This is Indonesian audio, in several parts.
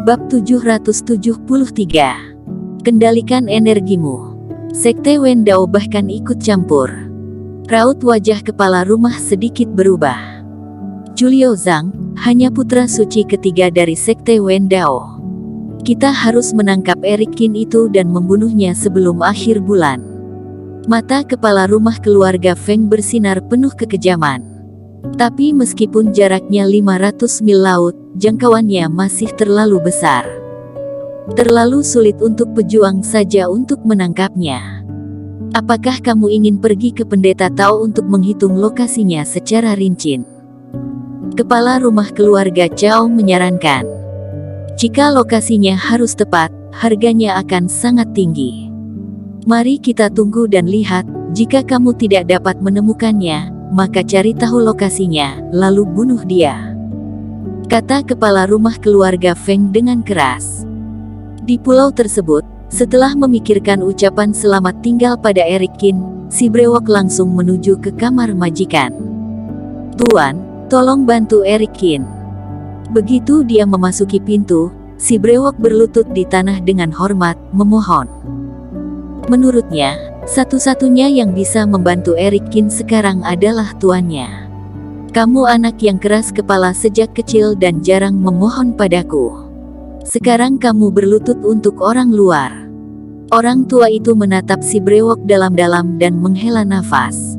Bab 773. Kendalikan energimu. Sekte Wen Dao bahkan ikut campur. Raut wajah kepala rumah sedikit berubah. Julio Zhang, hanya putra suci ketiga dari Sekte Wen Dao. Kita harus menangkap Eric Qin itu dan membunuhnya sebelum akhir bulan. Mata kepala rumah keluarga Feng bersinar penuh kekejaman. Tapi meskipun jaraknya 500 mil laut, jangkauannya masih terlalu besar. Terlalu sulit untuk pejuang saja untuk menangkapnya. Apakah kamu ingin pergi ke Pendeta Tao untuk menghitung lokasinya secara rinci? Kepala rumah keluarga Chao menyarankan. Jika lokasinya harus tepat, harganya akan sangat tinggi. Mari kita tunggu dan lihat, jika kamu tidak dapat menemukannya, maka cari tahu lokasinya, lalu bunuh dia. Kata kepala rumah keluarga Feng dengan keras. Di pulau tersebut, setelah memikirkan ucapan selamat tinggal pada Eric Qin, si brewok langsung menuju ke kamar majikan. Tuan, tolong bantu Eric Qin. Begitu dia memasuki pintu, si brewok berlutut di tanah dengan hormat, memohon. Menurutnya, satu-satunya yang bisa membantu Eric Qin sekarang adalah tuannya. Kamu anak yang keras kepala sejak kecil dan jarang memohon padaku. Sekarang kamu berlutut untuk orang luar. Orang tua itu menatap si brewok dalam-dalam dan menghela nafas.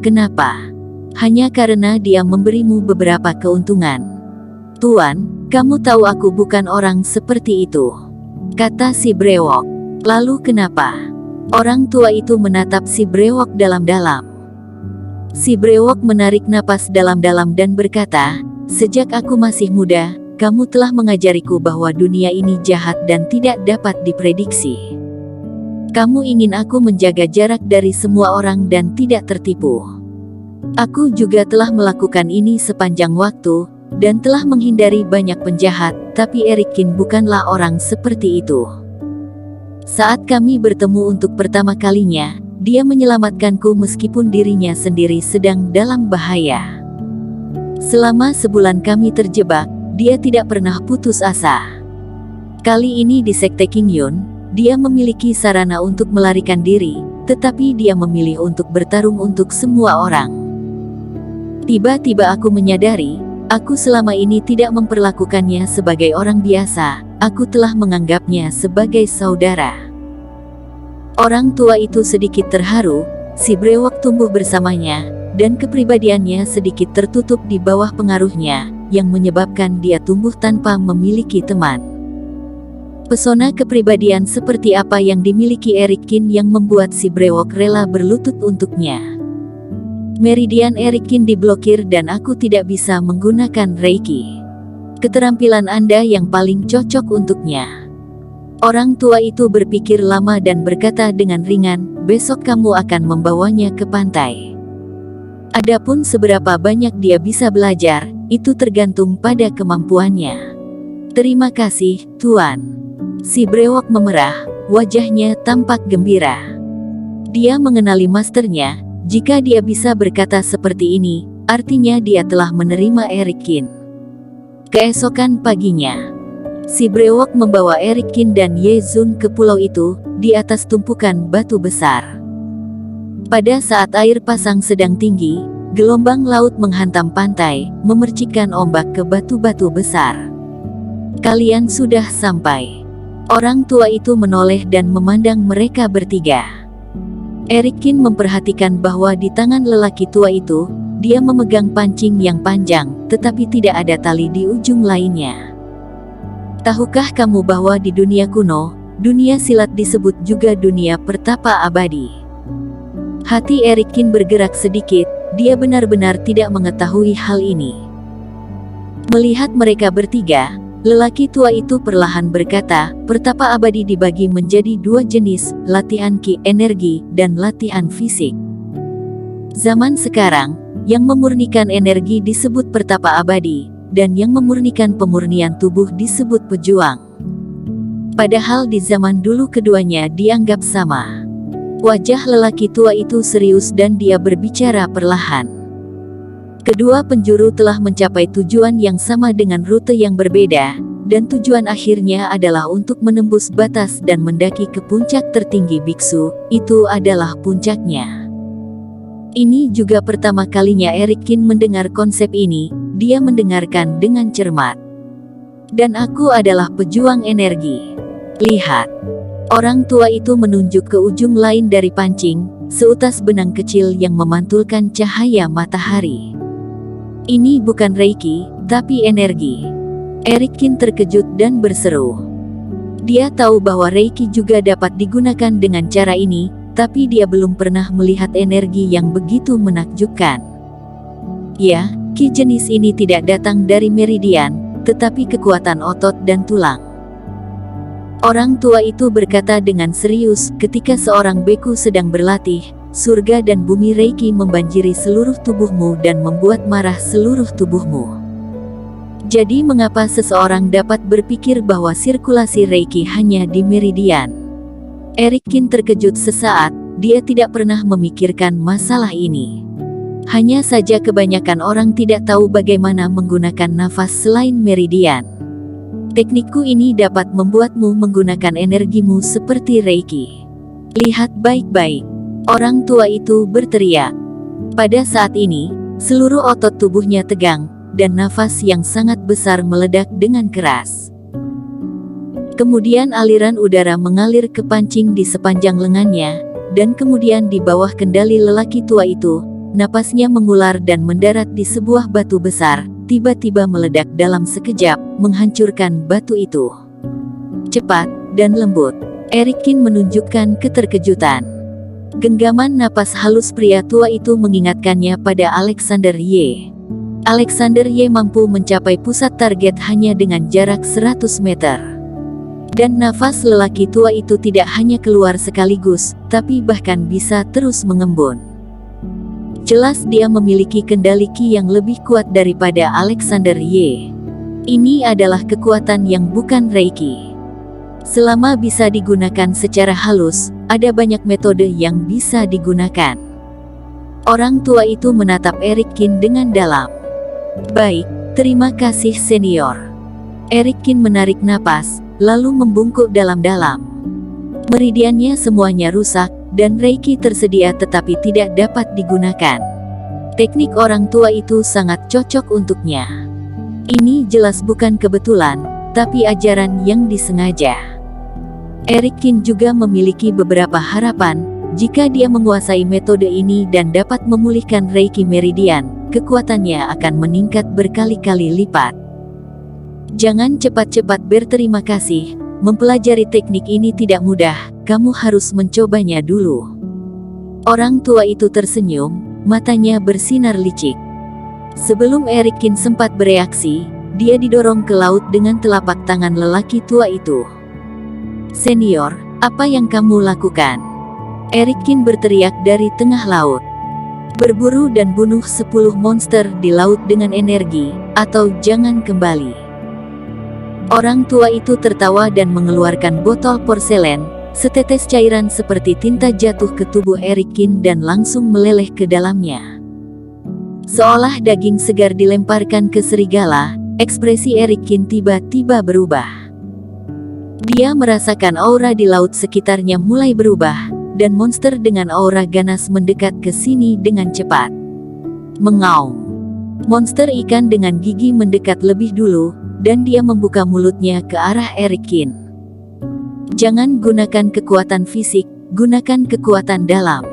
Kenapa? Hanya karena dia memberimu beberapa keuntungan. Tuan, kamu tahu aku bukan orang seperti itu, kata si brewok. Lalu kenapa? Orang tua itu menatap si brewok dalam-dalam. Si brewok menarik napas dalam-dalam dan berkata, sejak aku masih muda, kamu telah mengajariku bahwa dunia ini jahat dan tidak dapat diprediksi. Kamu ingin aku menjaga jarak dari semua orang dan tidak tertipu. Aku juga telah melakukan ini sepanjang waktu, dan telah menghindari banyak penjahat, tapi Eric Qin bukanlah orang seperti itu. Saat kami bertemu untuk pertama kalinya, dia menyelamatkanku meskipun dirinya sendiri sedang dalam bahaya. Selama sebulan kami terjebak, dia tidak pernah putus asa. Kali ini di Sekte Qingyun, dia memiliki sarana untuk melarikan diri, tetapi dia memilih untuk bertarung untuk semua orang. Tiba-tiba aku menyadari, aku selama ini tidak memperlakukannya sebagai orang biasa, aku telah menganggapnya sebagai saudara. Orang tua itu sedikit terharu, si brewok tumbuh bersamanya, dan kepribadiannya sedikit tertutup di bawah pengaruhnya, yang menyebabkan dia tumbuh tanpa memiliki teman. Pesona kepribadian seperti apa yang dimiliki Eric Qin yang membuat si brewok rela berlutut untuknya. Meridian Eric Qin diblokir dan aku tidak bisa menggunakan Reiki. Keterampilan Anda yang paling cocok untuknya. Orang tua itu berpikir lama dan berkata dengan ringan, besok kamu akan membawanya ke pantai. Adapun seberapa banyak dia bisa belajar, itu tergantung pada kemampuannya. Terima kasih, Tuan. Si brewok memerah, wajahnya tampak gembira. Dia mengenali masternya, jika dia bisa berkata seperti ini, artinya dia telah menerima Eric Qin. Keesokan paginya, si brewok membawa Eric Qin dan Ye Zun ke pulau itu, di atas tumpukan batu besar. Pada saat air pasang sedang tinggi, gelombang laut menghantam pantai, memercikkan ombak ke batu-batu besar. Kalian sudah sampai. Orang tua itu menoleh dan memandang mereka bertiga. Eric Qin memperhatikan bahwa di tangan lelaki tua itu, dia memegang pancing yang panjang, tetapi tidak ada tali di ujung lainnya. Tahukah kamu bahwa di dunia kuno, dunia silat disebut juga dunia pertapa abadi? Hati Eric Qin bergerak sedikit, dia benar-benar tidak mengetahui hal ini. Melihat mereka bertiga, lelaki tua itu perlahan berkata, pertapa abadi dibagi menjadi dua jenis, latihan ki energi, dan latihan fisik. Zaman sekarang, yang memurnikan energi disebut pertapa abadi, dan yang memurnikan pemurnian tubuh disebut pejuang. Padahal di zaman dulu keduanya dianggap sama. Wajah lelaki tua itu serius dan dia berbicara perlahan. Kedua penjuru telah mencapai tujuan yang sama dengan rute yang berbeda, dan tujuan akhirnya adalah untuk menembus batas dan mendaki ke puncak tertinggi biksu. Itu adalah puncaknya. Ini juga pertama kalinya Erikin mendengar konsep ini. Dia mendengarkan dengan cermat. Dan aku adalah pejuang energi. Lihat. Orang tua itu menunjuk ke ujung lain dari pancing, seutas benang kecil yang memantulkan cahaya matahari. Ini bukan Reiki, tapi energi. Erikin terkejut dan berseru. Dia tahu bahwa Reiki juga dapat digunakan dengan cara ini, tapi dia belum pernah melihat energi yang begitu menakjubkan. Ya, ki jenis ini tidak datang dari meridian, tetapi kekuatan otot dan tulang. Orang tua itu berkata dengan serius ketika seorang beku sedang berlatih, surga dan bumi Reiki membanjiri seluruh tubuhmu dan membuat marah seluruh tubuhmu. Jadi mengapa seseorang dapat berpikir bahwa sirkulasi Reiki hanya di meridian? Erikin terkejut sesaat, dia tidak pernah memikirkan masalah ini. Hanya saja kebanyakan orang tidak tahu bagaimana menggunakan nafas selain meridian. Teknikku ini dapat membuatmu menggunakan energimu seperti Reiki. Lihat baik-baik. Orang tua itu berteriak. Pada saat ini, seluruh otot tubuhnya tegang, dan nafas yang sangat besar meledak dengan keras. Kemudian aliran udara mengalir ke pancing di sepanjang lengannya, dan kemudian di bawah kendali lelaki tua itu, napasnya mengular dan mendarat di sebuah batu besar, tiba-tiba meledak dalam sekejap, menghancurkan batu itu. Cepat dan lembut, Erikin menunjukkan keterkejutan. Genggaman napas halus pria tua itu mengingatkannya pada Alexander Y. Alexander Y mampu mencapai pusat target hanya dengan jarak 100 meter. Dan nafas lelaki tua itu tidak hanya keluar sekaligus, tapi bahkan bisa terus mengembun. Jelas dia memiliki kendali ki yang lebih kuat daripada Alexander Y. Ini adalah kekuatan yang bukan Reiki. Selama bisa digunakan secara halus, ada banyak metode yang bisa digunakan. Orang tua itu menatap Erikin dengan dalam. Baik, terima kasih senior. Erikin menarik napas, lalu membungkuk dalam-dalam. Meridiannya semuanya rusak, dan Reiki tersedia tetapi tidak dapat digunakan. Teknik orang tua itu sangat cocok untuknya. Ini jelas bukan kebetulan, tapi ajaran yang disengaja. Erikin juga memiliki beberapa harapan. Jika dia menguasai metode ini dan dapat memulihkan Reiki Meridian, kekuatannya akan meningkat berkali-kali lipat. Jangan cepat-cepat berterima kasih. Mempelajari teknik ini tidak mudah, kamu harus mencobanya dulu. Orang tua itu tersenyum, matanya bersinar licik. Sebelum Erikin sempat bereaksi, dia didorong ke laut dengan telapak tangan lelaki tua itu. Senior, apa yang kamu lakukan? Erikin berteriak dari tengah laut. Berburu dan bunuh 10 monster di laut dengan energi, atau jangan kembali. Orang tua itu tertawa dan mengeluarkan botol porselen, setetes cairan seperti tinta jatuh ke tubuh Erikin dan langsung meleleh ke dalamnya. Seolah daging segar dilemparkan ke serigala, ekspresi Erikin tiba-tiba berubah. Dia merasakan aura di laut sekitarnya mulai berubah, dan monster dengan aura ganas mendekat ke sini dengan cepat. Mengaum. Monster ikan dengan gigi mendekat lebih dulu, dan dia membuka mulutnya ke arah Erikin. Jangan gunakan kekuatan fisik, gunakan kekuatan dalam.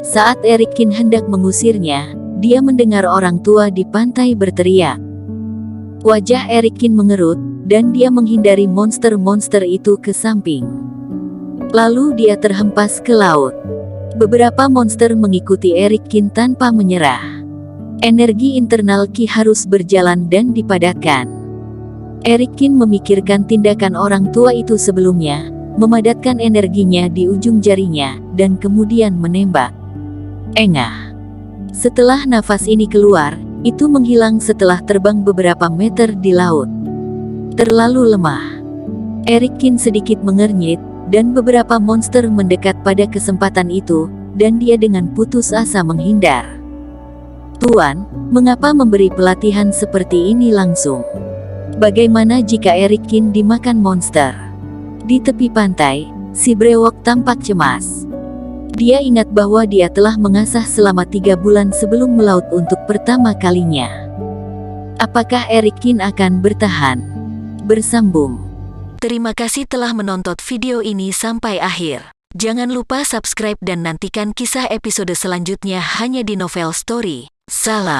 Saat Erikin hendak mengusirnya, dia mendengar orang tua di pantai berteriak. Wajah Erikin mengerut, dan dia menghindari monster-monster itu ke samping. Lalu dia terhempas ke laut. Beberapa monster mengikuti Erikin tanpa menyerah. Energi internal ki harus berjalan dan dipadatkan. Erikin memikirkan tindakan orang tua itu sebelumnya, memadatkan energinya di ujung jarinya, dan kemudian menembak. Engah. Setelah nafas ini keluar, itu menghilang setelah terbang beberapa meter di laut. Terlalu lemah. Erikin sedikit mengernyit, dan beberapa monster mendekat pada kesempatan itu, dan dia dengan putus asa menghindar. Tuan, mengapa memberi pelatihan seperti ini langsung? Bagaimana jika Eric Kin dimakan monster? Di tepi pantai, si brewok tampak cemas. Dia ingat bahwa dia telah mengasah selama 3 bulan sebelum melaut untuk pertama kalinya. Apakah Eric Kin akan bertahan? Bersambung. Terima kasih telah menonton video ini sampai akhir. Jangan lupa subscribe dan nantikan kisah episode selanjutnya hanya di Novel Story. Salam.